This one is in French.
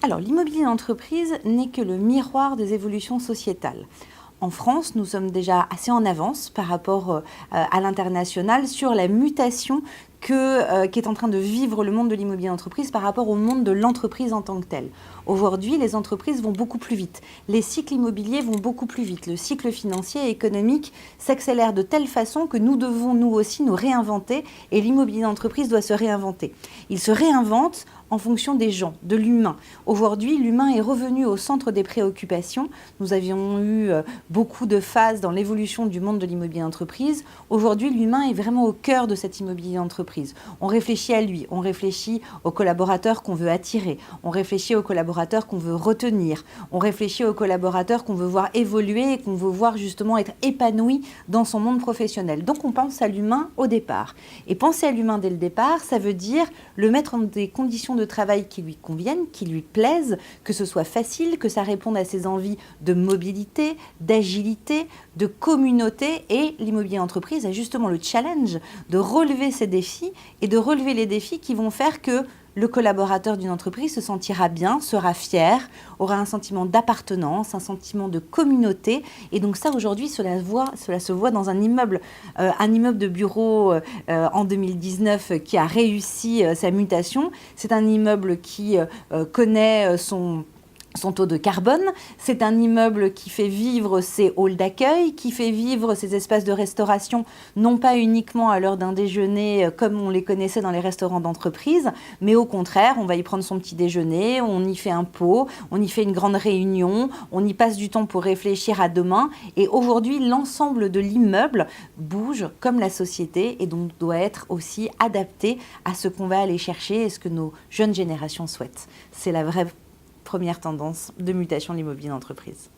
Alors, l'immobilier d'entreprise n'est que le miroir des évolutions sociétales. En France, nous sommes déjà assez en avance par rapport à l'international sur la mutation qu'est en train de vivre le monde de l'immobilier d'entreprise par rapport au monde de l'entreprise en tant que telle. Aujourd'hui, les entreprises vont beaucoup plus vite, les cycles immobiliers vont beaucoup plus vite, le cycle financier et économique s'accélère de telle façon que nous devons nous aussi nous réinventer et l'immobilier d'entreprise doit se réinventer. Il se réinvente en fonction des gens, de l'humain. Aujourd'hui, l'humain est revenu au centre des préoccupations. Nous avions eu beaucoup de phases dans l'évolution du monde de l'immobilier d'entreprise. Aujourd'hui, l'humain est vraiment au cœur de cet immobilier d'entreprise. On réfléchit à lui, on réfléchit aux collaborateurs qu'on veut attirer, on réfléchit aux collaborateurs qu'on veut retenir, on réfléchit aux collaborateurs qu'on veut voir évoluer et qu'on veut voir justement être épanoui dans son monde professionnel. Donc on pense à l'humain au départ. Et penser à l'humain dès le départ, ça veut dire le mettre dans des conditions de travail qui lui conviennent, qui lui plaisent, que ce soit facile, que ça réponde à ses envies de mobilité, d'agilité, de communauté. Et l'immobilier d'entreprise a justement le challenge de relever ces défis et de relever les défis qui vont faire que le collaborateur d'une entreprise se sentira bien, sera fier, aura un sentiment d'appartenance, un sentiment de communauté. Et donc ça, aujourd'hui, cela se voit dans un immeuble de bureau en 2019 qui a réussi sa mutation. C'est un immeuble qui connaît son taux de carbone. C'est un immeuble qui fait vivre ses halls d'accueil, qui fait vivre ses espaces de restauration, non pas uniquement à l'heure d'un déjeuner comme on les connaissait dans les restaurants d'entreprise, mais au contraire, on va y prendre son petit déjeuner, on y fait un pot, on y fait une grande réunion, on y passe du temps pour réfléchir à demain. Et aujourd'hui, l'ensemble de l'immeuble bouge comme la société et donc doit être aussi adapté à ce qu'on va aller chercher et ce que nos jeunes générations souhaitent. C'est la vraie première tendance de mutation de l'immobilier d'entreprise.